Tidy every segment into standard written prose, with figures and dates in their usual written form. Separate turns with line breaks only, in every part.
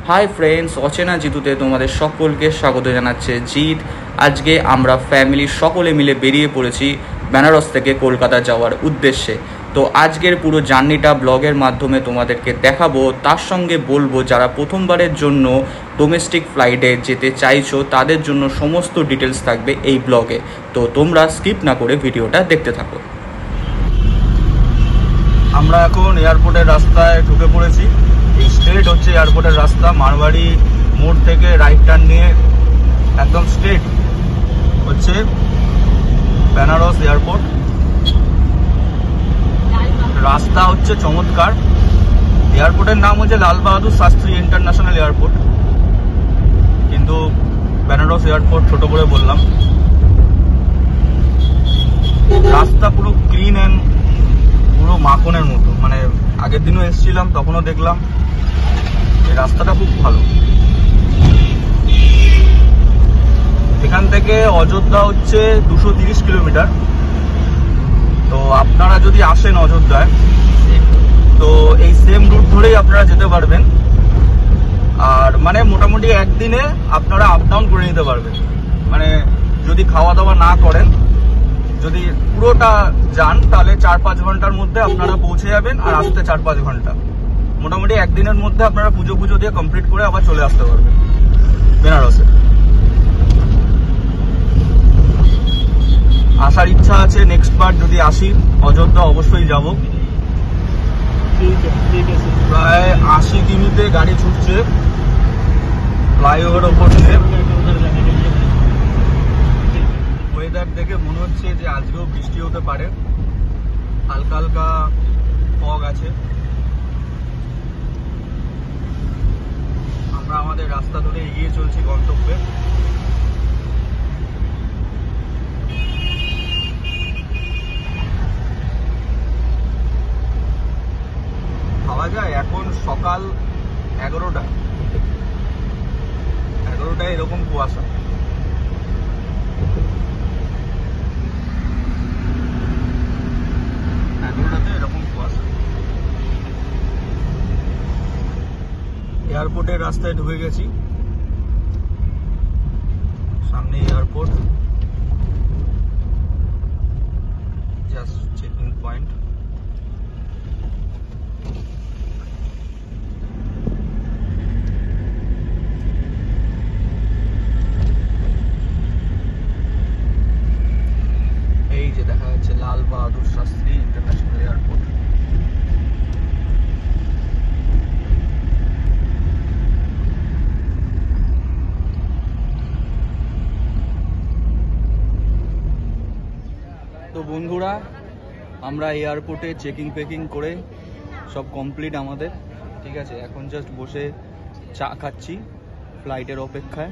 Hi friends, অচেনা জিতুতে তোমাদের সকলকে স্বাগত জানাচ্ছে জিৎ। আজকে আমরা ফ্যামিলির সকলে মিলে বেরিয়ে পড়েছি বেনারস থেকে কলকাতা যাওয়ার উদ্দেশ্যে। তো আজকের পুরো জার্নিটা ব্লগের মাধ্যমে তোমাদেরকে দেখাবো, তার সঙ্গে বলবো যারা প্রথমবারের জন্য ডোমেস্টিক ফ্লাইটে যেতে চাইছো তাদের জন্য সমস্ত ডিটেলস থাকবে এই ব্লগে। তো তোমরা স্কিপ না করে ভিডিওটা দেখতে থাকো।
আমরা এখন এয়ারপোর্টের রাস্তায় ঢুকে পড়েছি। এই স্ট্রেট হচ্ছে এয়ারপোর্টের রাস্তা। মারবাড়ি মোড় থেকে রাইট টার্ন নিয়ে একদম স্ট্রেট হচ্ছে বেনারস এয়ারপোর্ট। রাস্তা হচ্ছে চমৎকার। এয়ারপোর্টের নাম হচ্ছে লাল বাহাদুর শাস্ত্রী ইন্টারন্যাশনাল এয়ারপোর্ট, কিন্তু বেনারস এয়ারপোর্ট ছোট করে বললাম। রাস্তা পুরো ক্লিন অ্যান্ড পুরো মাখনের মতো। মানে আগের দিনও এসেছিলাম, তখনও দেখলাম এই রাস্তাটা খুব ভালো। এখান থেকে অযোধ্যা হচ্ছে 230 কিলোমিটার। তো আপনারা যদি আসেন অযোধ্যায়, তো এই সেম রুট ধরেই আপনারা যেতে পারবেন। আর মানে মোটামুটি একদিনে আপনারা আপ ডাউন করে নিতে পারবেন। মানে যদি খাওয়া দাওয়া না করেন, যদি পুরোটা যান, তাহলে 4-5 ঘন্টার মধ্যে আপনারা পৌঁছে যাবেন। আর আসতে 4-5 ঘন্টা, মোটামুটি একদিনের মধ্যে আপনারা পুজো দিয়ে কমপ্লিট করে আবার চলে আসতে পারবেন বেনারসে। আসার ইচ্ছা আছে, নেক্সট বার যদি আসি অযোধ্যা অবশ্যই যাব। প্রায় 80 কিমিতে গাড়ি ছুটছে ফ্লাইওভার ওপর দিয়ে। ওয়েদার দেখে মনে হচ্ছে যে আজকেও বৃষ্টি হতে পারে। হালকা হালকা ফগ আছে। আমরা আমাদের রাস্তা ধরে এগিয়ে চলছি গন্তব্যে। ভাবা যায় এখন সকাল 11টায় এরকম কুয়াশা। এয়ারপোর্টের রাস্তায় ঢুকে গেছি। সামনে এয়ারপোর্ট, জাস্ট চেকিং পয়েন্ট। এই যে দেখা যাচ্ছে লাল বাহাদুর শাস্ত্রী ইন্টারন্যাশনাল এয়ারপোর্ট। তো বন্ধুরা, আমরা এয়ারপোর্টে চেকিং করে সব কমপ্লিট আমাদের, ঠিক আছে। এখন জাস্ট বসে চা খাচ্ছি, ফ্লাইটের অপেক্ষায়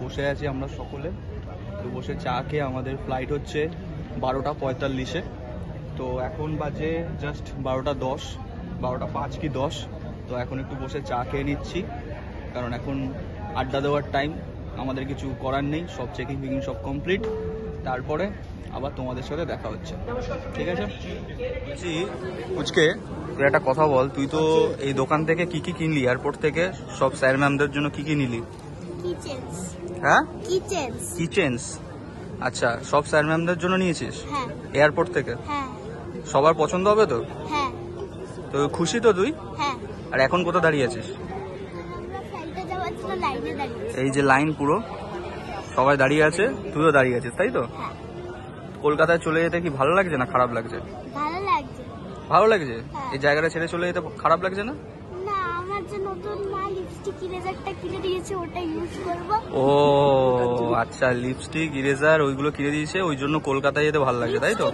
বসে আছি আমরা সকলে। তো বসে চা খেয়ে আমাদের ফ্লাইট হচ্ছে 12:45-এ। তো এখন বাজে জাস্ট 12:10, 12:05 কি 10। তো এখন একটু বসে চা খেয়ে নিচ্ছি, কারণ এখন আড্ডা দেওয়ার টাইম। আমাদের কিছু করার নেই, সব চেকিং সব কমপ্লিট। তারপরে আবার তোমাদের সাথে দেখা হচ্ছে, ঠিক আছে। বলছি পুচকে, তুই একটা কথা বল, তুই তো এই দোকান থেকে কি কিনলি? এয়ারপোর্ট থেকে সব স্যার ম্যামদের জন্য কি নিলি? হ্যাঁ, কিচেন্স। আচ্ছা, সব স্যার ম্যামদের জন্য নিয়েছিস এয়ারপোর্ট থেকে? সবার পছন্দ হবে তো? তো খুশি তো তুই? আর এখন কোথায় দাঁড়িয়ে আছিস? এই যে লাইন, পুরো সবাই দাঁড়িয়ে আছে, তুইও দাঁড়িয়ে আছিস, তাই তো? কলকাতায় চলে যেতে কি ভালো লাগছে না খারাপ লাগছে? ভালো লাগছে। এই জায়গাটা ছেড়ে চলে যেতে খারাপ লাগছে না? ও আচ্ছা, লিপস্টিক ইরেজার ওইগুলো কিনে দিয়েছে, ওই জন্য কলকাতায় যেতে ভালো লাগছে, তাই তো?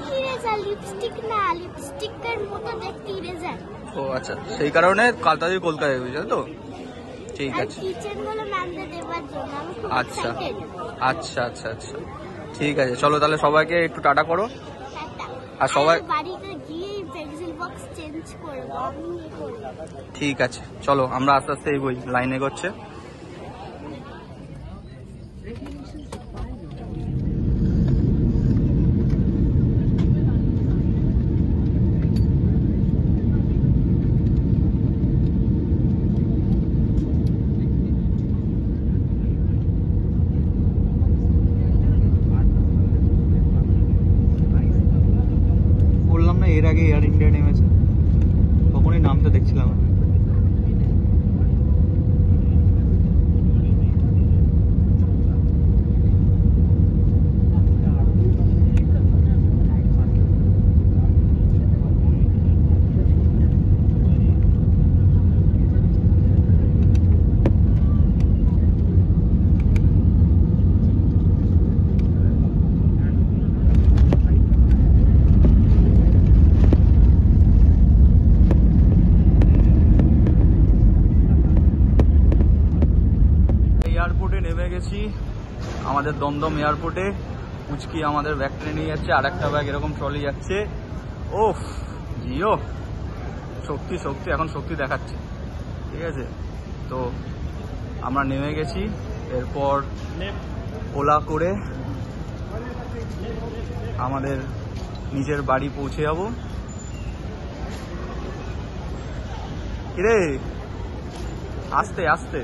ও আচ্ছা, সেই কারণে কালতাদি কলকাতায় গেছে, তাই তো? ঠিক আছে, আচ্ছা আচ্ছা আচ্ছা আচ্ছা, ঠিক আছে। চলো তাহলে সবাইকে একটু টাটা করো। আর সবাই ঠিক আছে, চলো আমরা আস্তে আস্তে এগোই, লাইন এগোচ্ছে। এর আগে এয়ার ইন্ডিয়া নেমেছে, তখনই নামতে দেখছিলাম আমি। এয়ারপোর্টে নেমে গেছি, আমাদের দমদম এয়ারপোর্টে। পুচকি আমাদের ব্যাগ ট্রেনে নিয়ে যাচ্ছে, আর একটা ব্যাগ এরকম ট্রলি যাচ্ছে। ওফ জিও, শক্তি শক্তি, এখন শক্তি দেখাচ্ছে। ঠিক আছে, তো আমরা নেমে গেছি, এরপর ওলা করে আমাদের নিজের বাড়ি পৌঁছে যাব। কিরে আস্তে আস্তে।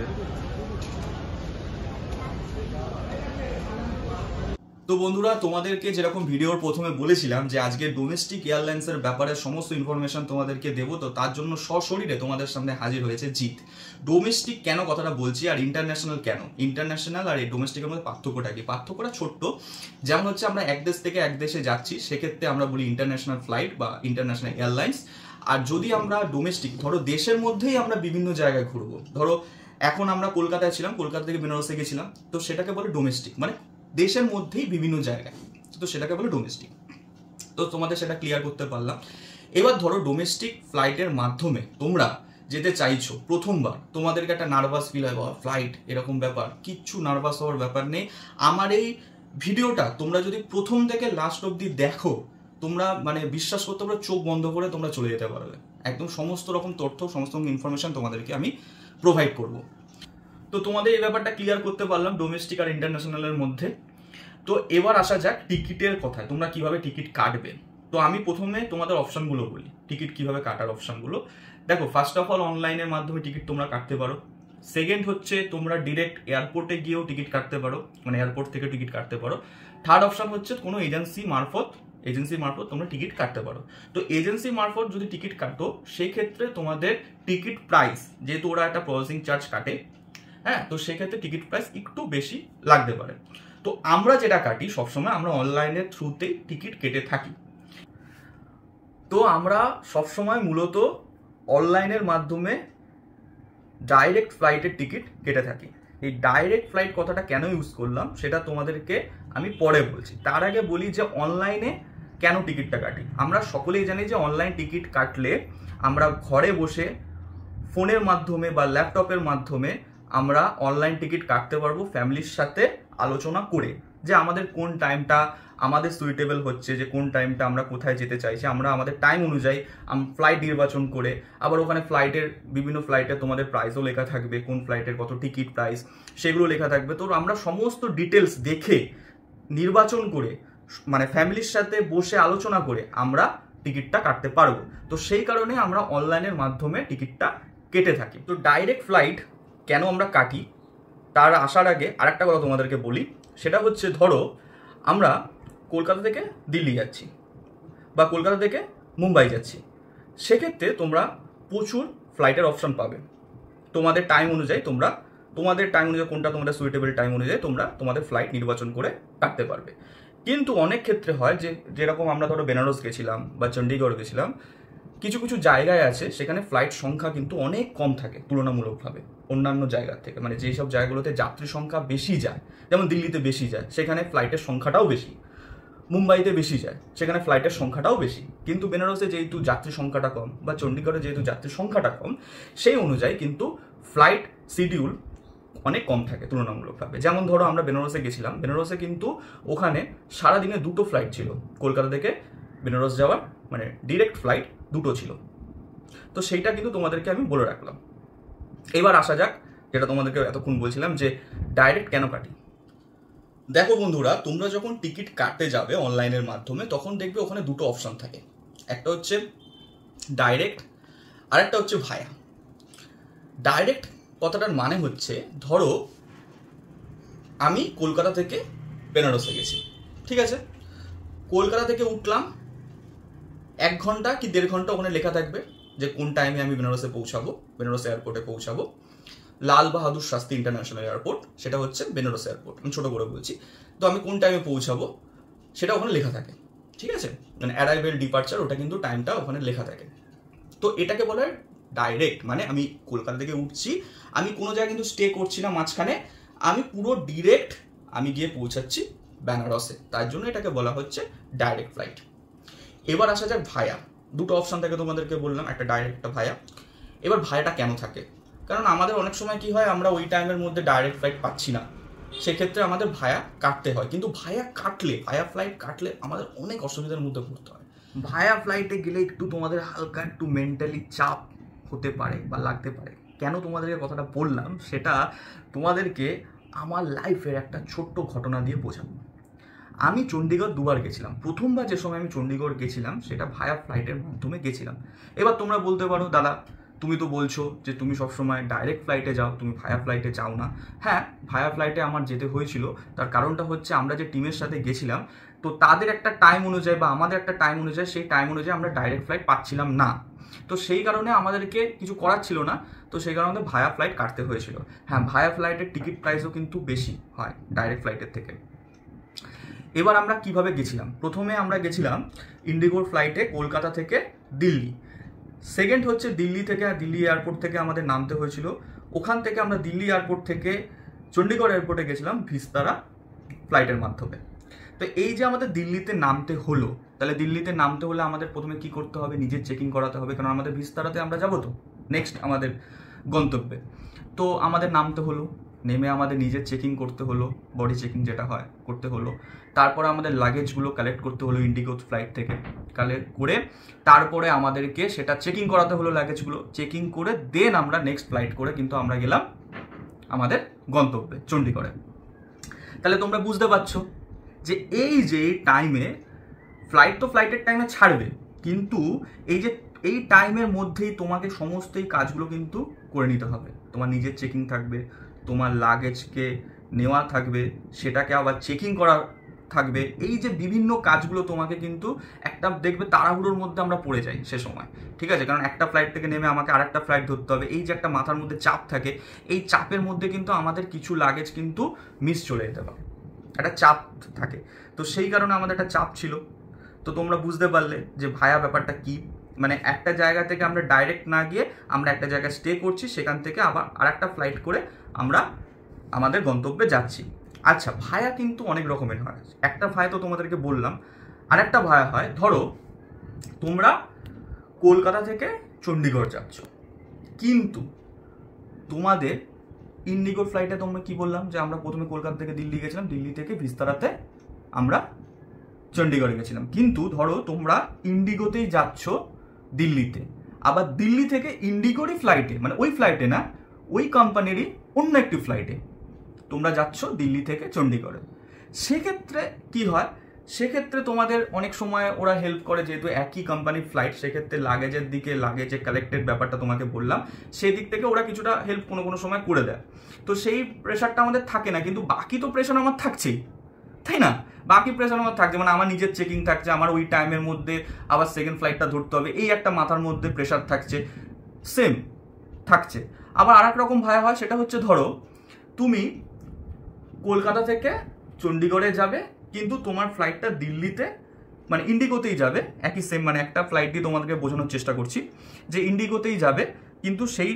তো বন্ধুরা, তোমাদেরকে যেরকম ভিডিওর প্রথমে বলেছিলাম যে আজকে ডোমেস্টিক এয়ারলাইন্সের ব্যাপারে সমস্ত ইনফরমেশন তোমাদেরকে দেবো, তো তার জন্য সশরীরে তোমাদের সামনে হাজির হয়েছে জিৎ। ডোমেস্টিক কেন কথাটা বলছি আর ইন্টারন্যাশনাল কেন, ইন্টারন্যাশনাল আর এই ডোমেস্টিকের মধ্যে পার্থক্যটা কি? পার্থক্যটা ছোট্ট। যেমন হচ্ছে আমরা এক দেশ থেকে এক দেশে যাচ্ছি, সেক্ষেত্রে আমরা বলি ইন্টারন্যাশনাল ফ্লাইট বা ইন্টারন্যাশনাল এয়ারলাইন্স। আর যদি আমরা ডোমেস্টিক, ধরো দেশের মধ্যেই আমরা বিভিন্ন জায়গায় ঘুরবো, ধরো এখন আমরা কলকাতায় ছিলাম, কলকাতা থেকে বেনারসে গেছিলাম, তো সেটাকে বলে ডোমেস্টিক, মানে দেশের মধ্যেই বিভিন্ন জায়গায়, তো সেটাকে বলে ডোমেস্টিক। তো তোমাদের সেটা ক্লিয়ার করতে পারলাম। এবার ধরো ডোমেস্টিক ফ্লাইটের মাধ্যমে তোমরা যেতে চাইছো প্রথমবার, তোমাদেরকে একটা নার্ভাস ফিল হয়, বাবা ফ্লাইট এরকম ব্যাপার, কিচ্ছু নার্ভাস হওয়ার ব্যাপার নেই। আমার এই ভিডিওটা তোমরা যদি প্রথম থেকে লাস্ট অবধি দেখো, তোমরা মানে বিশ্বাস করতে পারো, চোখ বন্ধ করে তোমরা চলে যেতে পারবে। একদম সমস্ত রকম তথ্য, সমস্ত রকম ইনফরমেশন তোমাদেরকে আমি প্রোভাইড করব। তো তোমাদের এই ব্যাপারটা ক্লিয়ার করতে পারলাম ডোমেস্টিক আর ইন্টারন্যাশনালের মধ্যে। তো এবার আসা যাক টিকিটের কথায়, তোমরা কিভাবে টিকিট কাটবে। তো আমি প্রথমে তোমাদের অপশনগুলো বলি, টিকিট কিভাবে কাটার অপশনগুলো। দেখো, ফার্স্ট অফ অল অনলাইনের মাধ্যমে টিকিট তোমরা কাটতে পারো। সেকেন্ড হচ্ছে তোমরা ডিরেক্ট এয়ারপোর্টে গিয়েও টিকিট কাটতে পারো, মানে এয়ারপোর্ট থেকে টিকিট কাটতে পারো। থার্ড অপশন হচ্ছে কোনো এজেন্সি মারফত তোমরা টিকিট কাটতে পারো। তো এজেন্সি মারফত যদি টিকিট কাটো, সেই ক্ষেত্রে তোমাদের টিকিট প্রাইস, যেহেতু ওরা একটা প্রসেসিং চার্জ কাটে, হ্যাঁ, তো সেক্ষেত্রে টিকিট প্রাইস একটু বেশি লাগতে পারে। তো আমরা যেটা কাটি সবসময়, আমরা অনলাইনের থ্রুতেই টিকিট কেটে থাকি। তো আমরা সবসময় মূলত অনলাইনের মাধ্যমে ডাইরেক্ট ফ্লাইটের টিকিট কেটে থাকি। এই ডাইরেক্ট ফ্লাইট কথাটা কেন ইউজ করলাম সেটা তোমাদেরকে আমি পরে বলছি। তার আগে বলি যে অনলাইনে কেন টিকিটটা কাটি। আমরা সকলেই জানি যে অনলাইন টিকিট কাটলে আমরা ঘরে বসে ফোনের মাধ্যমে বা ল্যাপটপের মাধ্যমে আমরা অনলাইন টিকিট কাটতে পারবো ফ্যামিলির সাথে আলোচনা করে, যে আমাদের কোন টাইমটা আমাদের সুইটেবল হচ্ছে, যে কোন টাইমটা আমরা কোথায় যেতে চাইছি, আমরা আমাদের টাইম অনুযায়ী ফ্লাইট নির্বাচন করে, আবার ওখানে ফ্লাইটের বিভিন্ন ফ্লাইটে তোমাদের প্রাইসও লেখা থাকবে, কোন ফ্লাইটের কত টিকিট প্রাইস সেগুলো লেখা থাকবে। তো আমরা সমস্ত ডিটেলস দেখে নির্বাচন করে, মানে ফ্যামিলির সাথে বসে আলোচনা করে আমরা টিকিটটা কাটতে পারবো। তো সেই কারণে আমরা অনলাইনের মাধ্যমে টিকিটটা কেটে থাকি। তো ডাইরেক্ট ফ্লাইট কেন আমরা কাটি তার আসার আগে আরেকটা কথা তোমাদেরকে বলি, সেটা হচ্ছে ধরো আমরা কলকাতা থেকে দিল্লি যাচ্ছি বা কলকাতা থেকে মুম্বাই যাচ্ছি, সেক্ষেত্রে তোমরা প্রচুর ফ্লাইটের অপশন পাবে। তোমাদের টাইম অনুযায়ী কোনটা তোমাদের সুইটেবল টাইম অনুযায়ী তোমরা তোমাদের ফ্লাইট নির্বাচন করে কাটতে পারবে। কিন্তু অনেক ক্ষেত্রে হয় যে, যেরকম আমরা ধরো বেনারস গেছিলাম বা চণ্ডীগড় গেছিলাম, কিছু কিছু জায়গায় আছে সেখানে ফ্লাইট সংখ্যা কিন্তু অনেক কম থাকে তুলনামূলকভাবে অন্যান্য জায়গার থেকে, মানে যেসব জায়গাগুলোতে যাত্রী সংখ্যা বেশি যায়, যেমন দিল্লিতে বেশি যায় সেখানে ফ্লাইটের সংখ্যাটাও বেশি, মুম্বাইতে বেশি যায় সেখানে ফ্লাইটের সংখ্যাটাও বেশি। কিন্তু বেনারসে যেহেতু যাত্রী সংখ্যাটা কম বা চণ্ডীগড়ে যেহেতু যাত্রী সংখ্যাটা কম, সেই অনুযায়ী কিন্তু ফ্লাইট শিডিউল অনেক কম থাকে তুলনামূলকভাবে। যেমন ধরো আমরা বেনারসে গেছিলাম, বেনারসে কিন্তু ওখানে সারাদিনে 2টো ফ্লাইট ছিল, কলকাতা থেকে বেনারস যাওয়ার, মানে ডিরেক্ট ফ্লাইট 2টো ছিল। তো সেইটা কিন্তু তোমাদেরকে আমি বলে রাখলাম। এবার আসা যাক যেটা তোমাদেরকে এতক্ষণ বলছিলাম, যে ডাইরেক্ট কেন কাটি। দেখো বন্ধুরা, তোমরা যখন টিকিট কাটতে যাবে অনলাইনের মাধ্যমে, তখন দেখবে ওখানে 2টো অপশন থাকে, একটা হচ্ছে ডাইরেক্ট আর একটা হচ্ছে ভায়া। ডাইরেক্ট কথাটার মানে হচ্ছে, ধরো আমি কলকাতা থেকে বেনারসে গেছি, ঠিক আছে, কলকাতা থেকে উঠলাম,
1 ঘন্টা কি 1.5 ঘন্টা ওখানে লেখা থাকবে যে কোন টাইমে আমি বেনারসে পৌঁছাবো, বেনারস এয়ারপোর্টে পৌঁছাবো। লাল বাহাদুর শাস্ত্রী ইন্টারন্যাশনাল এয়ারপোর্ট, সেটা হচ্ছে বেনারস এয়ারপোর্ট, আমি ছোটো করে বলছি। তো আমি কোন টাইমে পৌঁছাবো সেটা ওখানে লেখা থাকে, ঠিক আছে, মানে অ্যারাইভেল ডিপার্চার ওটা কিন্তু টাইমটা ওখানে লেখা থাকে। তো এটাকে বলা হয় ডাইরেক্ট, মানে আমি কলকাতা থেকে উঠছি, আমি কোনো জায়গায় কিন্তু স্টে করছি না মাঝখানে, আমি পুরো ডিরেক্ট আমি গিয়ে পৌঁছাচ্ছি বেনারসে, তার জন্য এটাকে বলা হচ্ছে ডাইরেক্ট ফ্লাইট। এবার আসা যাক ভায়া। দুটো অপশান থাকে তোমাদেরকে বললাম, একটা ডাইরেক্ট, একটা ভায়া। এবার ভায়াটা কেন থাকে? কারণ আমাদের অনেক সময় কি হয়, আমরা ওই টাইমের মধ্যে ডাইরেক্ট ফ্লাইট পাচ্ছি না, সেক্ষেত্রে আমাদের ভায়া কাটতে হয়। কিন্তু ভায়া ফ্লাইট কাটলে আমাদের অনেক অসুবিধার মধ্যে পড়তে হয়। ভায়া ফ্লাইটে গেলে একটু তোমাদের হালকা একটু মেন্টালি চাপ হতে পারে বা লাগতে পারে। কেন তোমাদেরকে কথাটা বললাম সেটা তোমাদেরকে আমার লাইফের একটা ছোট্ট ঘটনা দিয়ে বোঝাবো। আমি চণ্ডীগড় 2 বার গেছিলাম। প্রথমবার যে সময় আমি চণ্ডীগড় গেছিলাম সেটা ভায়া ফ্লাইটের মাধ্যমে গেছিলাম। এবার তোমরা বলতে পারো, দাদা তুমি তো বলছো যে তুমি সবসময় ডাইরেক্ট ফ্লাইটে যাও, তুমি ভায়া ফ্লাইটে যাও না। হ্যাঁ, ভায়া ফ্লাইটে আমার যেতে হয়েছিল, তার কারণটা হচ্ছে আমরা যে টিমের সাথে গেছিলাম, তো তাদের একটা টাইম অনুযায়ী বা আমাদের একটা টাইম অনুযায়ী, সেই টাইম অনুযায়ী আমরা ডাইরেক্ট ফ্লাইট পাচ্ছিলাম না। তো সেই কারণে আমাদেরকে কিছু করার ছিল না, তো সেই কারণে ভায়া ফ্লাইট কাটতে হয়েছিল। হ্যাঁ, ভায়া ফ্লাইটের টিকিট প্রাইসও কিন্তু বেশি হয় ডাইরেক্ট ফ্লাইটের থেকে। এবার আমরা কিভাবে গেছিলাম? প্রথমে আমরা গেছিলাম ইন্ডিগোর ফ্লাইটে কলকাতা থেকে দিল্লি। সেকেন্ড হচ্ছে দিল্লি এয়ারপোর্ট থেকে আমাদের নামতে হয়েছিল। ওখান থেকে আমরা দিল্লি এয়ারপোর্ট থেকে চণ্ডীগড় এয়ারপোর্টে গেছিলাম ভিস্তারা ফ্লাইটের মাধ্যমে। তো এই যে আমাদের দিল্লিতে নামতে হলো, তাহলে দিল্লিতে নামতে হলে আমাদের প্রথমে কি করতে হবে? নিজের চেকিং করাতে হবে, কারণ আমাদের ভিস্তারাতে আমরা যাবো তো নেক্সট আমাদের গন্তব্যে। তো আমাদের নামতে হলো, নেমে আমাদের নিজের চেকিং করতে হলো, বডি চেকিং যেটা হয় করতে হলো। তারপরে আমাদের লাগেজগুলো কালেক্ট করতে হলো ইন্ডিগো ফ্লাইট থেকে, কালেক্ট করে তারপরে আমাদেরকে সেটা চেকিং করাতে হলো লাগেজগুলো। চেকিং করে দেন আমরা নেক্সট ফ্লাইট করে কিন্তু আমরা গেলাম আমাদের গন্তব্যে চণ্ডীগড়ে। তাহলে তোমরা বুঝতে পারছো যে এই টাইমে ফ্লাইট তো ফ্লাইটের টাইমে ছাড়বে, কিন্তু এই টাইমের মধ্যেই তোমাকে সমস্ত এই কাজগুলো কিন্তু করে নিতে হবে। তোমার নিজের চেকিং থাকবে, তোমার লাগেজকে নেওয়া থাকবে, সেটাকে আবার চেকিং করা থাকবে। এই যে বিভিন্ন কাজগুলো তোমাকে কিন্তু একটা দেখবে তাড়াহুড়োর মধ্যে আমরা পড়ে যাই সে সময়, ঠিক আছে, কারণ একটা ফ্লাইট থেকে নেমে আমাকে আরেকটা ফ্লাইট ধরতে হবে। এই যে একটা মাথার মধ্যে চাপ থাকে, এই চাপের মধ্যে কিন্তু আমাদের কিছু লাগেজ কিন্তু মিস চলে যেতে পারে, একটা চাপ থাকে। তো সেই কারণে আমাদের একটা চাপ ছিল। তো তোমরা বুঝতে পারলে যে ভায়া ব্যাপারটা কি, মানে একটা জায়গা থেকে আমরা ডাইরেক্ট না গিয়ে আমরা একটা জায়গায় স্টে করছি, সেখান থেকে আবার আরেকটা ফ্লাইট করে আমরা আমাদের গন্তব্যে যাচ্ছি। আচ্ছা, ভায়া কিন্তু অনেক রকমের হয়। একটা ভায়া তো তোমাদেরকে বললাম, আরেকটা ভায়া হয়, ধরো তোমরা কলকাতা থেকে চণ্ডীগড় যাচ্ছ, কিন্তু তোমাদের ইন্ডিগো ফ্লাইটে তোমরা কি বললাম যে আমরা প্রথমে কলকাতা থেকে দিল্লি গেছিলাম, দিল্লি থেকে ভিস্তারাতে আমরা চণ্ডীগড়ে গেছিলাম। কিন্তু ধরো তোমরা ইন্ডিগোতেই যাচ্ছ দিল্লিতে, আবার দিল্লি থেকে ইন্ডিগোরই ফ্লাইটে, মানে ওই ফ্লাইটে না, ওই কোম্পানিরই অন্য একটি ফ্লাইটে তোমরা যাচ্ছ দিল্লি থেকে চণ্ডীগড়ে। সেক্ষেত্রে কি হয়, সেক্ষেত্রে তোমাদের অনেক সময় ওরা হেল্প করে, যেহেতু একই কোম্পানির ফ্লাইট, সেক্ষেত্রে লাগেজের দিকে, লাগেজে কালেক্টেড ব্যাপারটা তোমাকে বললাম, সেই দিক থেকে ওরা কিছুটা হেল্প কোনো সময় করে দেয়। তো সেই প্রেশারটা আমাদের থাকে না, কিন্তু বাকি তো প্রেশার আমার থাকছেই, তাই না? বাকি প্রেশার আমার থাকছে, মানে আমার নিজের চেকিং থাকছে, আমার ওই টাইমের মধ্যে আবার সেকেন্ড ফ্লাইটটা ধরতে হবে, এই একটা মাথার মধ্যে প্রেশার থাকছে, সেম থাকছে। আবার আর এক রকম ভায়া হয়, সেটা হচ্ছে ধরো তুমি কলকাতা থেকে চণ্ডীগড়ে যাবে, কিন্তু তোমার ফ্লাইটটা দিল্লিতে, মানে ইন্ডিগোতেই যাবে, একই সেম, মানে একটা ফ্লাইটই তোমাদেরকে বোঝানোর চেষ্টা করছি যে ইন্ডিগোতেই যাবে, কিন্তু সেই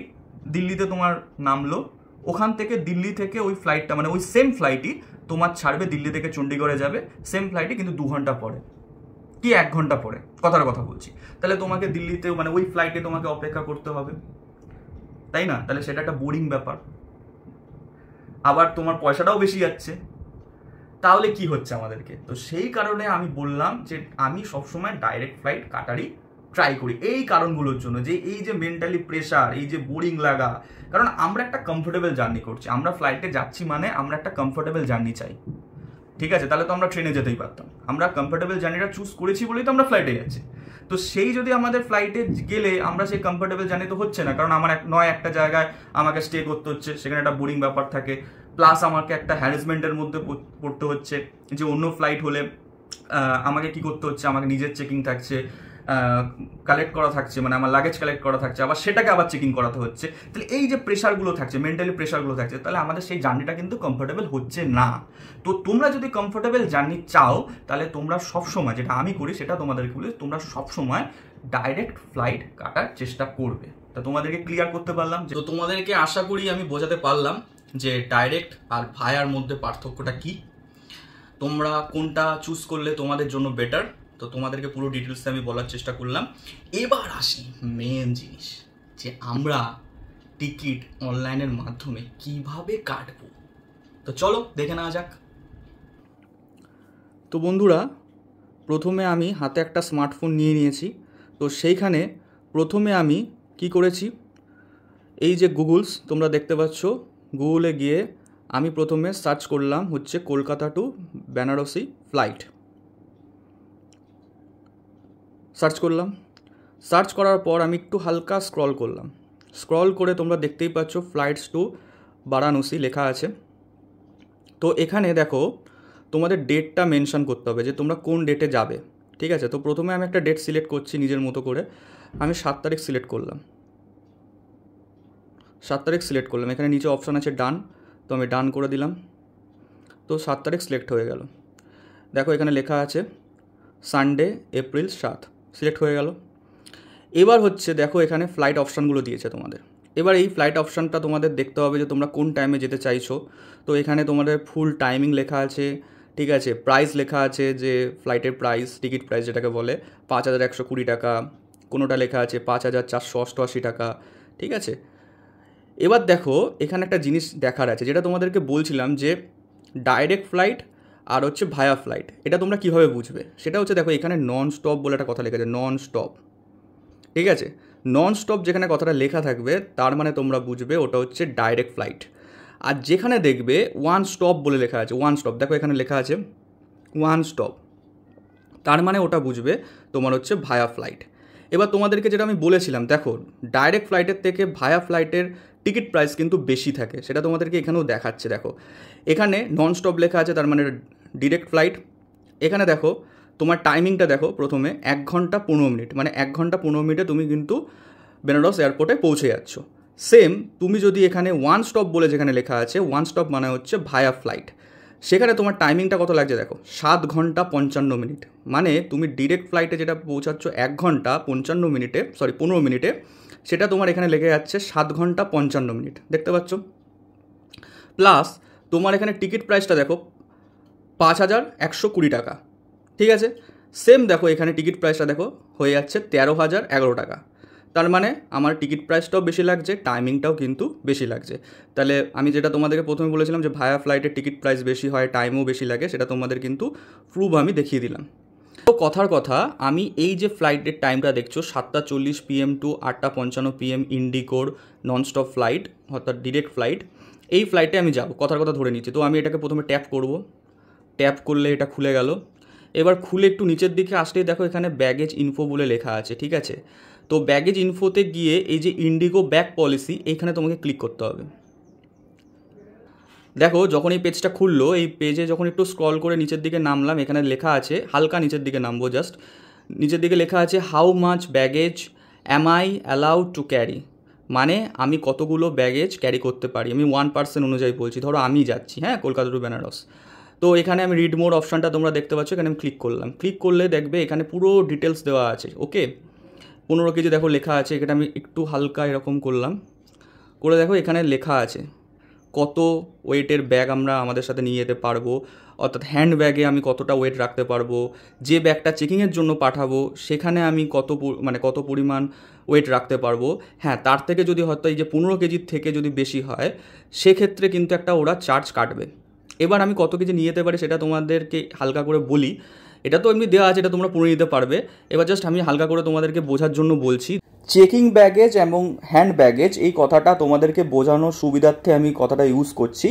দিল্লিতে তোমার নামলো, ওখান থেকে দিল্লি থেকে ওই ফ্লাইটটা, মানে ওই সেম ফ্লাইটই তোমার ছাড়বে, দিল্লি থেকে চণ্ডীগড়ে যাবে সেম ফ্লাইটে, কিন্তু 2 ঘন্টা পরে কি 1 ঘন্টা পরে, কথার কথা বলছি। তাহলে তোমাকে দিল্লিতে, মানে ওই ফ্লাইটে তোমাকে অপেক্ষা করতে হবে, তাই না? তাহলে সেটা একটা বোরিং ব্যাপার, আবার তোমার পয়সাটাও বেশি যাচ্ছে। তাহলে কি হচ্ছে আমাদেরকে? তো সেই কারণে আমি বললাম যে আমি সবসময় ডাইরেক্ট ফ্লাইট কাটারই ট্রাই করি, এই কারণগুলোর জন্য, যে এই যে মেন্টালি প্রেশার, এই যে বোরিং লাগা, কারণ আমরা একটা কমফোর্টেবল জার্নি করছি, আমরা ফ্লাইটে যাচ্ছি, মানে আমরা একটা কমফোর্টেবল জার্নি চাই, ঠিক আছে? তাহলে তো আমরা ট্রেনে যেতেই পারতাম, আমরা কমফোর্টেবল জার্নিটা চুজ করেছি বলেই তো আমরা ফ্লাইটে যাচ্ছি। তো সেই যদি আমাদের ফ্লাইটে গেলে আমরা সেই কমফোর্টেবল জার্নি তো হচ্ছে না, কারণ আমার একটা জায়গায় আমাকে স্টে করতে হচ্ছে, সেখানে একটা বোরিং ব্যাপার থাকে, প্লাস আমাকে একটা হ্যারাসমেন্টের মধ্যে পড়তে হচ্ছে, যে অন্য ফ্লাইট হলে আমাকে কি করতে হচ্ছে, আমাকে নিজের চেকিং থাকছে, কালেক্ট করা থাকছে, মানে আমার লাগেজ কালেক্ট করা থাকছে, আবার সেটাকে আবার চেকিং করাতে হচ্ছে, তাহলে এই যে প্রেশারগুলো থাকছে, মেন্টালি প্রেশারগুলো থাকছে, তাহলে আমাদের সেই জার্নিটা কিন্তু কমফোর্টেবল হচ্ছে না। তো তোমরা যদি কমফোর্টেবল জার্নি চাও, তাহলে তোমরা সবসময়, যেটা আমি করি সেটা তোমাদেরকে বলি, তোমরা সবসময় ডাইরেক্ট ফ্লাইট কাটার চেষ্টা করবে। তো তোমাদেরকে ক্লিয়ার করতে পারলাম, তো তোমাদেরকে আশা করি আমি বোঝাতে পারলাম যে ডাইরেক্ট আর ভায়ার মধ্যে পার্থক্যটা কি, তোমরা কোনটা চুজ করলে তোমাদের জন্য বেটার। তো তোমাদেরকে পুরো ডিটেলসে আমি বলার চেষ্টা করলাম। এবার আসি মেন জিনিস, যে আমরা টিকিট অনলাইনের মাধ্যমে কিভাবে কাটবো। তো চলো দেখে নেওয়া যাক। তো বন্ধুরা, প্রথমে আমি হাতে একটা স্মার্টফোন নিয়ে নিয়েছি। তো সেইখানে প্রথমে আমি কি করেছি, এই যে গুগলস তোমরা দেখতে পাচ্ছ, গুগলে গিয়ে আমি প্রথমে সার্চ করলাম হচ্ছে Kolkata to Benarasi flight. Search করলাম, সার্চ করার পর আমি একটু হালকা স্ক্রল করলাম, স্ক্রল করে তোমরা দেখতেই পাচ্ছ ফ্লাইটস টু বারাণসী লেখা আছে। তো এখানে দেখো তোমাদের ডেটটা মেনশন করতে হবে যে তোমরা কোন ডেটে যাবে, ঠিক আছে। তো প্রথমে আমি একটা ডেট সিলেক্ট করছি নিজের মতো করে, আমি 7 তারিখ সিলেক্ট করলাম, 7 তারিখ সিলেক্ট করলাম। এখানে নিচে অপশান আছে ডান, তো আমি ডান করে দিলাম। তো 7 তারিখ সিলেক্ট হয়ে গেল। দেখো এখানে লেখা আছে সানডে এপ্রিল 7, সিলেক্ট হয়ে গেল। এবার হচ্ছে দেখো এখানে ফ্লাইট অপশানগুলো দিয়েছে তোমাদের। এবার এই ফ্লাইট অপশানটা তোমাদের দেখতে হবে যে তোমরা কোন টাইমে যেতে চাইছো। তো এখানে তোমাদের ফুল টাইমিং লেখা আছে, ঠিক আছে। প্রাইস লেখা আছে, যে ফ্লাইটের প্রাইস, টিকিট প্রাইস যেটাকে বলে 5,120 টাকা, কোনোটা লেখা আছে 5,488 টাকা, ঠিক আছে। এবার দেখো এখানে একটা জিনিস দেখার আছে, যেটা তোমাদেরকে বলছিলাম যে ডাইরেক্ট ফ্লাইট আর হচ্ছে ভায়া ফ্লাইট, এটা তোমরা কীভাবে বুঝবে সেটা হচ্ছে, দেখো এখানে নন স্টপ বলে একটা কথা লেখা আছে, নন স্টপ, ঠিক আছে। নন স্টপ যেখানে কথাটা লেখা থাকবে তার মানে তোমরা বুঝবে ওটা হচ্ছে ডাইরেক্ট ফ্লাইট। আর যেখানে দেখবে ওয়ান স্টপ বলে লেখা আছে, ওয়ান স্টপ, দেখো এখানে লেখা আছে ওয়ান স্টপ, তার মানে ওটা বুঝবে তোমার হচ্ছে ভায়া ফ্লাইট। এবার তোমাদেরকে যেটা আমি বলেছিলাম, দেখো ডাইরেক্ট ফ্লাইটের থেকে ভায়া ফ্লাইটের টিকিট প্রাইস কিন্তু বেশি থাকে, সেটা তোমাদেরকে এখানেও দেখাচ্ছে। দেখো এখানে নন স্টপ লেখা আছে, তার মানে ডিরেক্ট ফ্লাইট। এখানে দেখো তোমার টাইমিংটা দেখো, প্রথমে 1 ঘন্টা 15 মিনিট, মানে 1 ঘন্টা 15 মিনিটে তুমি কিন্তু বেনারস এয়ারপোর্টে পৌঁছে যাচ্ছ। সেম তুমি যদি এখানে ওয়ান স্টপ বলে যেখানে লেখা আছে, ওয়ান স্টপ মানে হচ্ছে ভায়া ফ্লাইট, সেখানে তোমার টাইমিংটা কত লাগছে দেখো, 7 ঘন্টা 55 মিনিট, মানে তুমি ডিরেক্ট ফ্লাইটে যেটা পৌঁছাচ্ছ 1 ঘন্টা 55 মিনিটে, 15 মিনিটে, সেটা তোমার এখানে লেগে যাচ্ছে 7 ঘন্টা 55 মিনিট, দেখতে পাচ্ছ। প্লাস তোমার এখানে টিকিট প্রাইসটা দেখো 5,120 টাকা, ঠিক আছে। সেম দেখো এখানে টিকিট প্রাইসটা দেখো হয়ে যাচ্ছে 13,011 টাকা, তার মানে আমার টিকিট প্রাইসটাও বেশি লাগছে, টাইমিংটাও কিন্তু বেশি লাগছে। তাহলে আমি যেটা তোমাদেরকে প্রথমে বলেছিলাম যে ভায়া ফ্লাইটের টিকিট প্রাইস বেশি হয়, টাইমও বেশি লাগে, সেটা তোমাদের কিন্তু প্রুফ আমি দেখিয়ে দিলাম। তো কথার কথা, আমি এই যে ফ্লাইটের টাইমটা দেখছো 7:40 PM টু 8:55 PM ইন্ডিগোর ননস্টপ ফ্লাইট, অর্থাৎ ডিরেক্ট ফ্লাইট, এই ফ্লাইটে আমি যাবো, কথার কথা ধরে নিচ্ছি। তো আমি এটাকে প্রথমে ট্যাপ করব, ট্যাপ করলে এটা খুলে গেল। এবার খুলে একটু নিচের দিকে আসলেই দেখো এখানে ব্যাগেজ ইনফো বলে লেখা আছে, ঠিক আছে। তো ব্যাগেজ ইনফোতে গিয়ে এই যে ইন্ডিগো ব্যাগ পলিসি, এইখানে তোমাকে ক্লিক করতে হবে। দেখো যখন এই পেজটা খুললো, এই পেজে যখন একটু স্ক্রল করে নিচের দিকে নামলাম, এখানে লেখা আছে, হালকা নিচের দিকে নামবো, জাস্ট নিচের দিকে লেখা আছে how much baggage am I allowed to carry, মানে আমি কতগুলো ব্যাগেজ ক্যারি করতে পারি। আমি 1% অনুযায়ী বলছি, ধরো আমি যাচ্ছি, হ্যাঁ, কলকাতা টু বেনারস। তো এখানে আমি রিড মোর অপশানটা তোমরা দেখতে পাচ্ছ, এখানে আমি ক্লিক করলাম। ক্লিক করলে দেখবে এখানে পুরো ডিটেলস দেওয়া আছে, ওকে। 15 কেজি দেখো লেখা আছে, এখানে আমি একটু হালকা এরকম করলাম, করে দেখো এখানে লেখা আছে কত ওয়েটের ব্যাগ আমরা আমাদের সাথে নিয়ে যেতে পারবো, অর্থাৎ হ্যান্ড ব্যাগে আমি কতটা ওয়েট রাখতে পারবো, যে ব্যাগটা চেকিংয়ের জন্য পাঠাবো সেখানে আমি কত পরিমাণ ওয়েট রাখতে পারবো। হ্যাঁ, তার থেকে যদি হয়তো এই যে 15 কেজির থেকে যদি বেশি হয়, সেক্ষেত্রে কিন্তু একটা ওরা চার্জ কাটবে। এবার আমি কত কেজি নিয়ে যেতে পারি সেটা তোমাদেরকে হালকা করে বলি, এটা তো এমনি দেওয়া আছে, এটা তোমরা পড়ে নিতে পারবে। এবার জাস্ট আমি হালকা করে তোমাদেরকে বোঝার জন্য বলছি। চেকিং ব্যাগেজ এবং হ্যান্ড ব্যাগেজ, এই কথাটা তোমাদেরকে বোঝানোর সুবিধার্থে আমি কথাটা ইউজ করছি।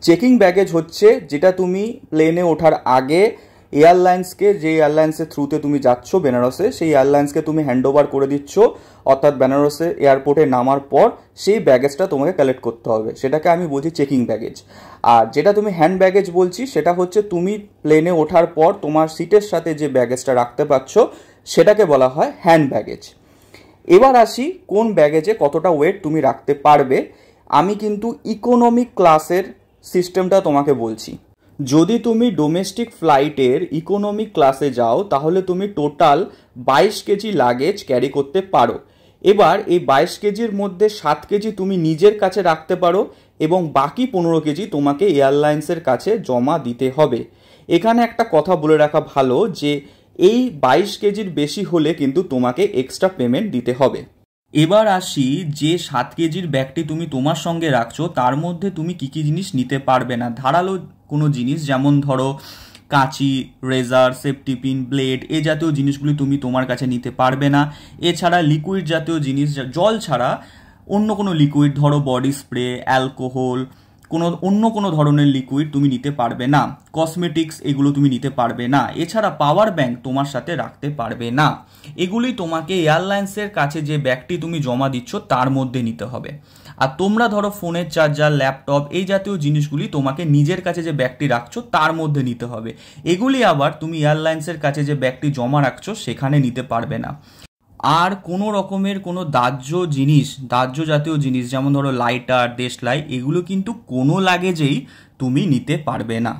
চেকিং ব্যাগেজ হচ্ছে যেটা তুমি প্লেনে ওঠার আগে এয়ারলাইন্সকে, যে এয়ারলাইন্সের থ্রুতে তুমি যাচ্ছ বেনারসে, সেই এয়ারলাইন্সকে তুমি হ্যান্ড ওভার করে দিচ্ছ, অর্থাৎ বেনারসে এয়ারপোর্টে নামার পর সেই ব্যাগেজটা তোমাকে কালেক্ট করতে হবে, সেটাকে আমি বলছি চেকিং ব্যাগেজ। আর যেটা তুমি হ্যান্ড ব্যাগেজ বলছি, সেটা হচ্ছে তুমি প্লেনে ওঠার পর তোমার সিটের সাথে যে ব্যাগেজটা রাখতে পারছো, সেটাকে বলা হয় হ্যান্ড ব্যাগেজ। এবার আসি কোন ব্যাগেজে কতটা ওয়েট তুমি রাখতে পারবে। আমি কিন্তু ইকোনমিক ক্লাসের সিস্টেমটা তোমাকে বলছি। যদি তুমি ডোমেস্টিক ফ্লাইটের ইকোনমিক ক্লাসে যাও তাহলে তুমি টোটাল 22 কেজি লাগেজ ক্যারি করতে পারো। এবার এই 22 কেজির মধ্যে 7 কেজি তুমি নিজের কাছে রাখতে পারো এবং বাকি 15 কেজি তোমাকে এয়ারলাইন্সের কাছে জমা দিতে হবে। এখানে একটা কথা বলে রাখা ভালো যে এই 22 কেজির বেশি হলে কিন্তু তোমাকে এক্সট্রা পেমেন্ট দিতে হবে। এবার আসি যে 7 কেজির ব্যাগটি তুমি তোমার সঙ্গে রাখছো তার মধ্যে তুমি কী কী জিনিস নিতে পারবে না। ধারালো কোনো জিনিস যেমন ধরো কাঁচি, রেজার, সেফটি পিন, ব্লেড এ জাতীয় জিনিসগুলি তুমি তোমার কাছে নিতে পারবে না। এছাড়া লিকুইড জাতীয় জিনিস, জল ছাড়া অন্য কোনো লিকুইড, ধরো বডি স্প্রে, অ্যালকোহল, অন্য কোনো ধরনের লিকুইড তুমি নিতে পারবে না। কসমেটিক্স এগুলো তুমি নিতে পারবে না। এছাড়া পাওয়ার ব্যাংক তোমার সাথে রাখতে পারবে না। এগুলি তোমাকে এয়ারলাইন্সের কাছে যে ব্যাগটি তুমি জমা দিচ্ছ তার মধ্যে নিতে হবে। আর তোমরা ধরো ফোনের চার্জার, ল্যাপটপ এই জাতীয় জিনিসগুলি তোমাকে নিজের কাছে যে ব্যাগটি রাখছো তার মধ্যে নিতে হবে। এগুলি আবার তুমি এয়ারলাইন্সের কাছে যে ব্যাগটি জমা রাখছো সেখানে নিতে পারবে না। আর কোনো রকমের কোনো দাহ্য জাতীয় জিনিস যেমন ধরো লাইটার, দেশলাই এগুলো কিন্তু কোনো লাগেজেই তুমি নিতে পারবে না।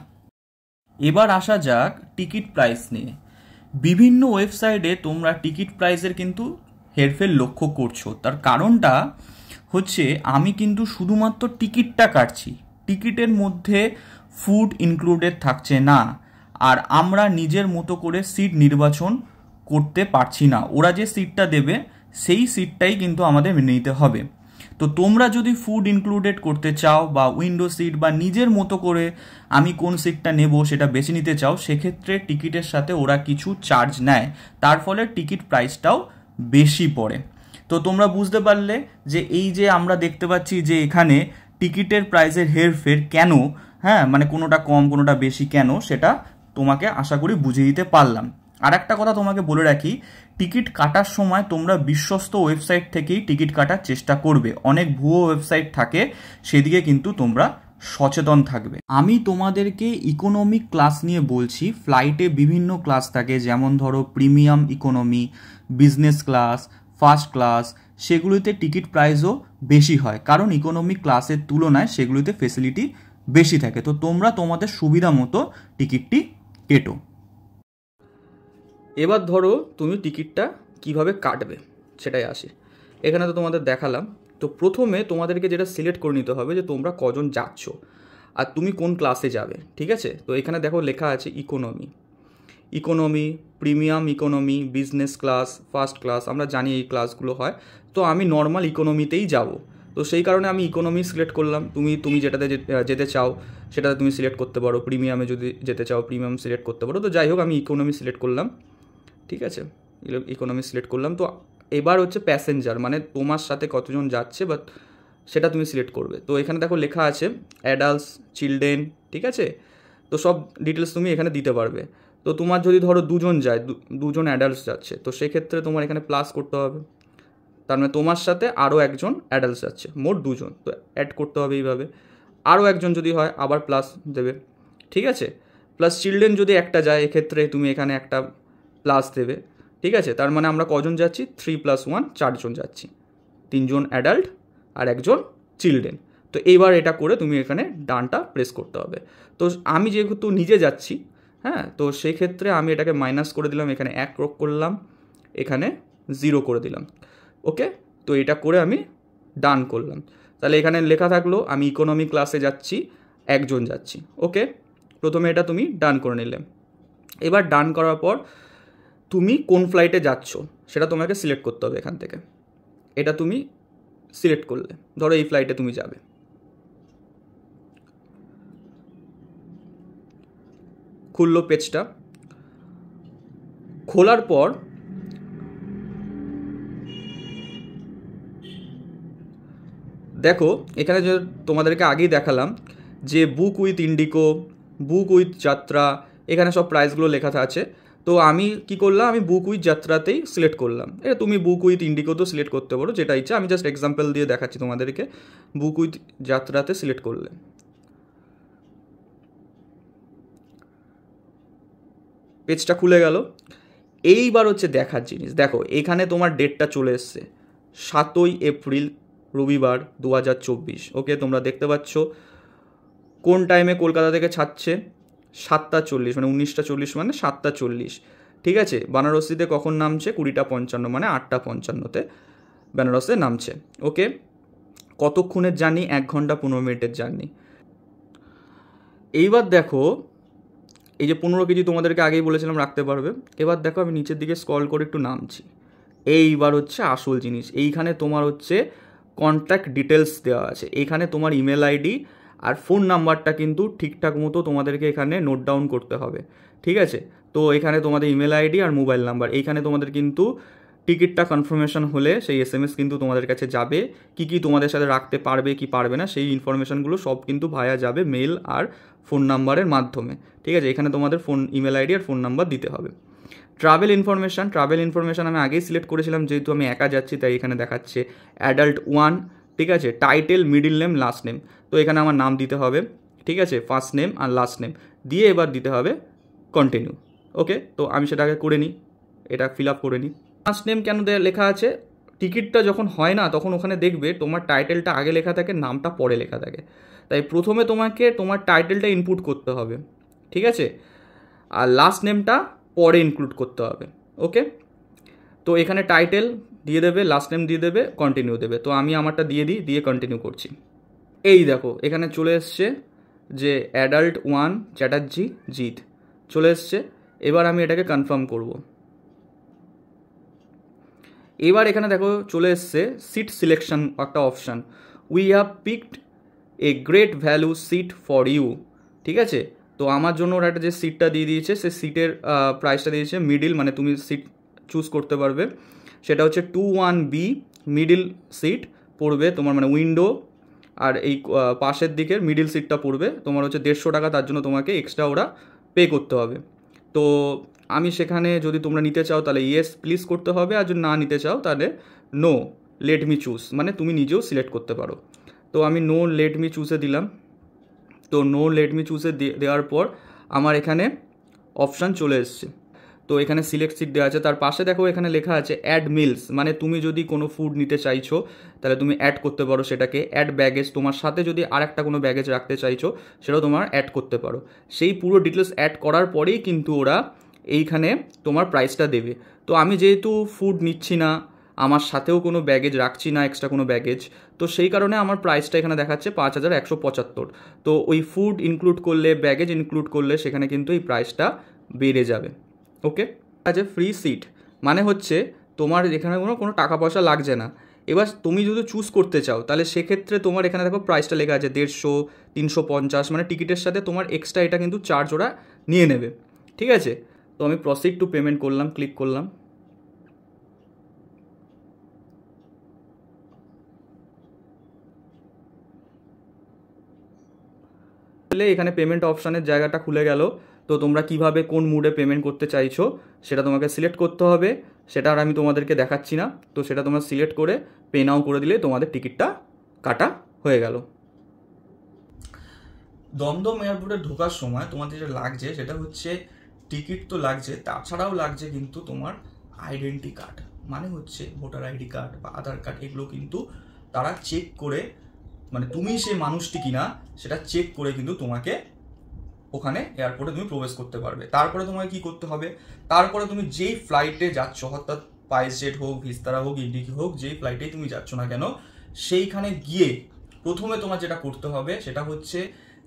এবার আসা যাক টিকিট প্রাইস নিয়ে। বিভিন্ন ওয়েবসাইটে তোমরা টিকিট প্রাইসের কিন্তু হেরফের লক্ষ্য করছো। তার কারণটা হচ্ছে আমি কিন্তু শুধুমাত্র টিকিটটা কাটছি, টিকিটের মধ্যে ফুড ইনক্লুডেড থাকছে না। আর আমরা নিজের মতো করে সিট নির্বাচন করতে পারছি না। ওরা যে সিটটা দেবে সেই সিটটাই কিন্তু আমাদের মেনে নিতে হবে। তো তোমরা যদি ফুড ইনক্লুডেড করতে চাও বা উইন্ডো সিট বা নিজের মতো করে আমি কোন সিটটা নেব সেটা বেছে নিতে চাও, সেক্ষেত্রে টিকিটের সাথে ওরা কিছু চার্জ নেয়, তার ফলে টিকিট প্রাইসটাও বেশি পড়ে। তো তোমরা বুঝতে পারলে যে এই যে আমরা দেখতে পাচ্ছি যে এখানে টিকিটের প্রাইসের হেরফের কেন, হ্যাঁ মানে কোনোটা কম কোনোটা বেশি কেন, সেটা তোমাকে আশা করি বুঝিয়ে দিতে পারলাম। আর একটা কথা তোমাকে বলে রাখি, টিকিট কাটার সময় তোমরা বিশ্বস্ত ওয়েবসাইট থেকেই টিকিট কাটার চেষ্টা করবে। অনেক ভুয়ো ওয়েবসাইট থাকে, সেদিকে কিন্তু তোমরা সচেতন থাকবে। আমি তোমাদেরকে ইকোনমিক ক্লাস নিয়ে বলছি। ফ্লাইটে বিভিন্ন ক্লাস থাকে, যেমন ধরো premium economy, business class, first class. সেগুলিতে টিকিট প্রাইসও বেশি হয়, কারণ ইকোনমিক ক্লাসের তুলনায় সেগুলিতে ফেসিলিটি বেশি থাকে। তো তোমরা তোমাদের সুবিধা মতো টিকিটটি কেটো। এবার ধরো তুমি টিকিটটা কিভাবে কাটবে সেটাই আসে। এখানে তো তোমাদের দেখালাম। তো প্রথমে তোমাদেরকে যেটা সিলেক্ট করে নিতে হবে যে তোমরা কজন যাচ্ছ আর তুমি কোন ক্লাসে যাবে, ঠিক আছে। তো এখানে দেখো লেখা আছে economy, premium economy, business class, first class. আমরা জানি এই ক্লাসগুলো হয়। তো আমি নর্মাল ইকোনমিতেই যাব, তো সেই কারণে আমি ইকোনমি সিলেক্ট করলাম। তুমি যেটাতে যেতে চাও সেটাতে তুমি সিলেক্ট করতে পারো। প্রিমিয়ামে যদি যেতে চাও প্রিমিয়াম সিলেক্ট করতে পারো। তো যাই হোক আমি ইকোনমি সিলেক্ট করলাম, ঠিক আছে। ইকোনমি সিলেক্ট করলাম। তো এবার হচ্ছে প্যাসেঞ্জার, মানে তোমার সাথে কতজন যাচ্ছে বা সেটা তুমি সিলেক্ট করবে। তো এখানে দেখো লেখা আছে অ্যাডাল্টস, চিলড্রেন, ঠিক আছে। তো সব ডিটেলস তুমি এখানে দিতে পারবে। তো তোমার যদি ধরো দুজন যায়, দুজন অ্যাডাল্টস যাচ্ছে, তো সেক্ষেত্রে তোমার এখানে প্লাস করতে হবে। তার মানে তোমার সাথে আরও একজন অ্যাডাল্টস যাচ্ছে, মোট দুজন, তো অ্যাড করতে হবে এইভাবে। আরও একজন যদি হয় আবার প্লাস দেবে, ঠিক আছে। প্লাস চিলড্রেন যদি একটা যায়, এক্ষেত্রে তুমি এখানে একটা প্লাস দেবে, ঠিক আছে। তার মানে আমরা কজন যাচ্ছি, 3 + 1 4জন যাচ্ছি, 3জন অ্যাডাল্ট আর একজন চিলড্রেন। তো এইবার এটা করে তুমি এখানে ডানটা প্রেস করতে হবে। তো আমি যেহেতু নিজে যাচ্ছি, হ্যাঁ, তো সেই ক্ষেত্রে আমি এটাকে মাইনাস করে দিলাম, এখানে 1 করলাম, এখানে 0 করে দিলাম। ওকে, তো এটা করে আমি ডান করলাম। তাহলে এখানে লেখা থাকলো আমি ইকোনমি ক্লাসে যাচ্ছি, একজন যাচ্ছি। ওকে, প্রথমে এটা তুমি ডান করে নিলে। এবার ডান করার পর তুমি কোন ফ্লাইটে যাচ্ছ সেটা তোমাকে সিলেক্ট করতে হবে। এখান থেকে এটা তুমি সিলেক্ট করলে, ধরো এই ফ্লাইটে তুমি যাবে। খুললো পেজটা। খোলার পর দেখো এখানে যে তোমাদেরকে আগেই দেখালাম যে বুক উইথ ইন্ডিগো, বুক উইথ যাত্রা, এখানে সব প্রাইসগুলো লেখা আছে। তো আমি কি করলাম, আমি বুক উইথ যাত্রাতেই সিলেক্ট করলাম। এটা তুমি বুক উইথ ইন্ডিগোতেও সিলেক্ট করতে পারো, যেটা ইচ্ছা। আমি জাস্ট এক্সাম্পল দিয়ে দেখাচ্ছি তোমাদেরকে। বুক উইথ যাত্রাতে সিলেক্ট করলে পেজটা খুলে গেল। এইবার হচ্ছে দেখার জিনিস, দেখো এখানে তোমার ডেটটা চলে এসছে 7ই এপ্রিল রবিবার 2024। ওকে, তোমরা দেখতে পাচ্ছ কোন টাইমে কলকাতা থেকে ছাড়ছে, 7:40, মানে 19:40 মানে 7:40, ঠিক আছে। বানারসিতে কখন নামছে, 20:55 মানে 8:55-তে বেনারসে নামছে। ওকে, কতক্ষণের জার্নি, 1 ঘন্টা 15 মিনিটের জার্নি। এইবার দেখো এই যে 15 কেজি তোমাদেরকে আগেই বলেছিলাম রাখতে পারবে। এবার দেখো আমি নিচের দিকে স্ক্রল করে একটু নামছি, এইবার হচ্ছে আসল জিনিস। এইখানে তোমার হচ্ছে কন্ট্যাক্ট ডিটেলস দেওয়া আছে, এইখানে তোমার ইমেল আইডি আর ফোন নাম্বারটা কিন্তু ঠিকঠাক মতো তোমাদেরকে এখানে নোট ডাউন করতে হবে, ঠিক আছে। তো এখানে তোমাদের ইমেল আইডি আর মোবাইল নাম্বার, এইখানে তোমাদের কিন্তু টিকিটটা কনফার্মেশন হলে সেই SMS কিন্তু তোমাদের কাছে যাবে, কি তোমাদের সাথে রাখতে পারবে কি পারবে না সেই ইনফরমেশানগুলো সব কিন্তু ভায়া যাবে মেল আর ফোন নাম্বারের মাধ্যমে, ঠিক আছে। এখানে তোমাদের ইমেল আইডি আর ফোন নাম্বার দিতে হবে। ট্রাভেল ইনফরমেশান আমি আগেই সিলেক্ট করেছিলাম, যেহেতু আমি একা যাচ্ছি তাই এখানে দেখাচ্ছে অ্যাডাল্ট 1, ঠিক আছে। Title, middle name, last name, তো এখানে আমার নাম দিতে হবে, ঠিক আছে, ফার্স্ট নেম আর লাস্ট নেম দিয়ে এবার দিতে হবে কন্টিনিউ। ওকে, তো আমি সেটা আগে করে নিই, এটা ফিল আপ করে নিই। ফার্স্ট নেম কেন লেখা আছে, টিকিটটা যখন হয় না তখন ওখানে দেখবে তোমার টাইটেলটা আগে লেখা থাকে, নামটা পরে লেখা থাকে, তাই প্রথমে তোমাকে তোমার টাইটেলটা ইনপুট করতে হবে, ঠিক আছে, আর লাস্ট নেমটা পরে ইনক্লুড করতে হবে। ওকে, তো এখানে টাইটেল দিয়ে দেবে, লাস্ট নেম দিয়ে দেবে, কন্টিনিউ দেবে। তো আমি আমারটা দিয়ে কন্টিনিউ করছি। এই দেখো এখানে চলে এসছে যে অ্যাডাল্ট 1 চ্যাটার্জি জিৎ চলে এসছে। এবার আমি এটাকে কনফার্ম করব। এবার এখানে দেখো চলে এসছে সিট সিলেকশন একটা option, we have picked a great value seat for you, ঠিক আছে। তো আমার জন্য ওরা একটা যে সিটটা দিয়ে দিয়েছে সে সিটের প্রাইসটা দিয়েছে মিডিল, মানে তুমি সিট চুজ করতে পারবে, সেটা হচ্ছে 21B মিডিল সিট পড়বে তোমার, মানে উইন্ডো আর এই পাশের দিকের মিডিল সিটটা পড়বে তোমার হচ্ছে 150 টাকা, তার জন্য তোমাকে এক্সট্রা ওরা পে করতে হবে। তো আমি সেখানে যদি তোমরা নিতে চাও তাহলে ইয়েস প্লিজ করতে হবে, আর যদি না নিতে চাও তাহলে নো লেট মি চুজ, মানে তুমি নিজেও সিলেক্ট করতে পারো। তো আমি নো লেট মি চুজে দিলাম। তো নো লেট মি চুজে দেওয়ার পর আমার এখানে অপশান চলে এসছে, তো এখানে সিলেক্ট সিট দেওয়া আছে, তার পাশে দেখো এখানে লেখা আছে অ্যাড মিলস, মানে তুমি যদি কোনো ফুড নিতে চাইছো তাহলে তুমি অ্যাড করতে পারো সেটাকে। অ্যাড ব্যাগেজ, তোমার সাথে যদি আর একটা কোনো ব্যাগেজ রাখতে চাইছো সেটাও তোমার অ্যাড করতে পারো। সেই পুরো ডিটেলস অ্যাড করার পরেই কিন্তু ওরা এইখানে তোমার প্রাইসটা দেবে। তো আমি যেহেতু ফুড নিচ্ছি না, আমার সাথেও কোনো ব্যাগেজ রাখছি না, এক্সট্রা কোনো ব্যাগেজ, তো সেই কারণে আমার প্রাইসটা এখানে দেখাচ্ছে 5175। তো ওই ফুড ইনক্লুড করলে, ব্যাগেজ ইনক্লুড করলে সেখানে কিন্তু এই প্রাইসটা বেড়ে যাবে। ওকে, আছে ফ্রি সিট, মানে হচ্ছে তোমার এখানে কোনো টাকা পয়সা লাগছে না। এবার তুমি যদি চুজ করতে চাও তাহলে সেক্ষেত্রে তোমার এখানে দেখো প্রাইসটা লেখা আছে 150, 350, মানে টিকিটের সাথে তোমার এক্সট্রা এটা কিন্তু চার্জ ওরা নিয়ে নেবে, ঠিক আছে। তো আমি প্রসিড টু পেমেন্ট করলাম, ক্লিক করলাম। এখানে পেমেন্ট অপশানের জায়গাটা খুলে গেল। তো তোমরা কিভাবে কোন মুডে পেমেন্ট করতে চাইছো সেটা তোমাকে সিলেক্ট করতে হবে, সেটা আর আমি তোমাদেরকে দেখাচ্ছি না। তো সেটা তোমরা সিলেক্ট করে পে নাও করে দিলে তোমাদের টিকিটটা কাটা হয়ে গেল। দমদম এয়ারপোর্টে ঢোকার সময় তোমাদের যেটা লাগছে সেটা হচ্ছে টিকিট তো লাগছে, তাছাড়াও লাগছে কিন্তু তোমার আইডেন্টি কার্ড, মানে হচ্ছে ভোটার আইডি কার্ড বা আধার কার্ড, এগুলো কিন্তু তারা চেক করে, মানে তুমি সেই মানুষটি কিনা সেটা চেক করে কিন্তু তোমাকে ওখানে এয়ারপোর্টে তুমি প্রবেশ করতে পারবে। তারপরে তোমাকে কি করতে হবে, তারপরে তুমি যেই ফ্লাইটে যাচ্ছ, অর্থাৎ স্পাইসজেট হোক, ভিস্তারা হোক, ইন্ডিগো হোক, যেই ফ্লাইটেই তুমি যাচ্ছ না কেন, সেইখানে গিয়ে প্রথমে তোমার যেটা করতে হবে সেটা হচ্ছে,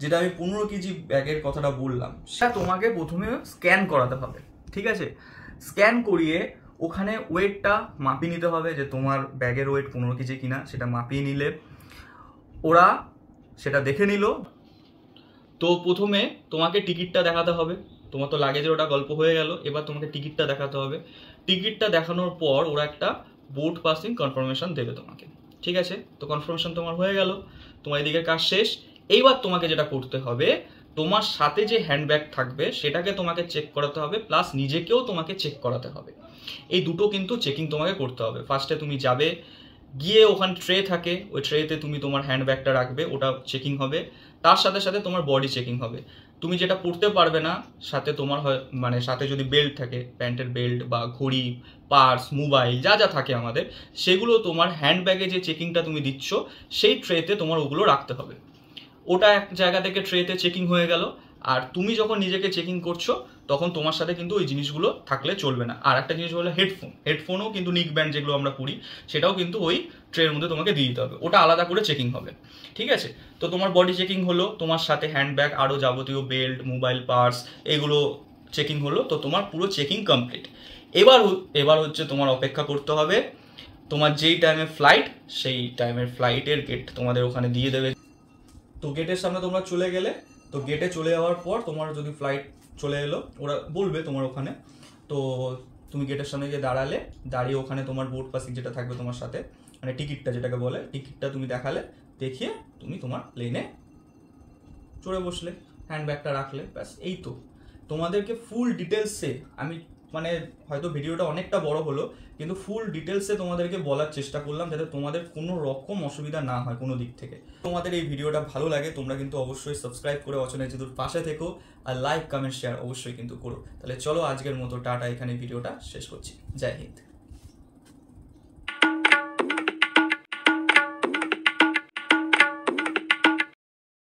যেটা আমি 15 কেজি ব্যাগের কথাটা বললাম, সেটা তোমাকে প্রথমে স্ক্যান করাতে হবে, ঠিক আছে। স্ক্যান করিয়ে ওখানে ওয়েটটা মাপিয়ে নিতে হবে, যে তোমার ব্যাগের ওয়েট 15 কেজি কিনা, সেটা মাপিয়ে নিলে ওরা সেটা দেখে নিল। তো প্রথমে তোমাকে টিকিটটা দেখাতে হবে, তোমার তো লাগেজের ওটা গল্প হয়ে গেল, এবার তোমাকে টিকিটটা দেখাতে হবে। টিকিটটা দেখানোর পর ওরা একটা বোর্ড পাসিং কনফার্মেশন দেবে তোমাকে, ঠিক আছে। তো কনফার্মেশন তোমার হয়ে গেল, তোমার এদিকে কাজ শেষ। এইবার তোমাকে যেটা করতে হবে, তোমার সাথে যে হ্যান্ডব্যাগ থাকবে সেটাকে তোমাকে চেক করাতে হবে, প্লাস নিজেকেও তোমাকে চেক করাতে হবে। এই দুটো কিন্তু চেকিং তোমাকে করতে হবে। ফার্স্টে তুমি যাবে, গিয়ে ওখানে ট্রে থাকে, ওই ট্রেতে তুমি তোমার হ্যান্ডব্যাগটা রাখবে, ওটা চেকিং হবে। তার সাথে সাথে তোমার বডি চেকিং হবে। তুমি যেটা পড়তে পারবে না, সাথে তোমার মানে সাথে যদি বেল্ট থাকে, প্যান্টের বেল্ট বা ঘড়ি, পার্স, মোবাইল যা যা থাকে আমাদের, সেগুলো তোমার হ্যান্ডব্যাগে যে চেকিংটা তুমি দিচ্ছ সেই ট্রেতে তোমার ওগুলো রাখতে হবে। ওটা এক জায়গা থেকে ট্রেতে চেকিং হয়ে গেল। আর তুমি যখন নিজেকে চেকিং করছো তখন তোমার সাথে কিন্তু ওই জিনিসগুলো থাকলে চলবে না। আর একটা জিনিস হলো হেডফোনও কিন্তু নিক ব্যান্ড যেগুলো আমরা পড়ি সেটাও কিন্তু ওই ট্রের মধ্যে তোমাকে দিয়ে দিতে হবে, ওটা আলাদা করে চেকিং হবে। ঠিক আছে, তো তোমার বডি চেকিং হলো, তোমার সাথে হ্যান্ডব্যাগ আরও যাবতীয় বেল্ট, মোবাইল, পার্স এগুলো চেকিং হলো, তো তোমার পুরো চেকিং কমপ্লিট। এবার হচ্ছে তোমার অপেক্ষা করতে হবে তোমার যেই টাইমে ফ্লাইট, সেই টাইমের ফ্লাইটের গেট তোমাদের ওখানে দিয়ে দেবে। তো গেটের সামনে তোমরা চলে গেলে, তো গেটে চলে যাওয়ার পর তোমার যদি ফ্লাইট চলে এলো ওরা বলবে তোমার ওখানে, তো তুমি গেটের সামনে গিয়ে দাঁড়িয়ে ওখানে তোমার বোর্ড পাসিং যেটা থাকবে তোমার সাথে, মানে টিকিটটা যেটাকে বলে, টিকিটটা তুমি দেখালে, দেখিয়ে তুমি তোমার প্লেনে চড়ে বসলে, হ্যান্ডব্যাগটা রাখলে, ব্যাস। এই তো তোমাদেরকে ফুল ডিটেলসে আমি, মানে হয়তো ভিডিওটা অনেকটা বড় হলো কিন্তু ফুল ডিটেলসে তোমাদেরকে বলার চেষ্টা করলাম যাতে তোমাদের কোনো রকম অসুবিধা না হয় কোনো দিক থেকে। তোমাদের এই ভিডিওটা ভালো লাগে তোমরা কিন্তু অবশ্যই সাবস্ক্রাইব করে অচেনা জিতুর পাশে থেকো, আর লাইক, কমেন্ট, শেয়ার অবশ্যই কিন্তু করো। তাহলে চলো আজকের মতো টাটা, এখানে ভিডিওটা শেষ করছি। জয় হিন্দ।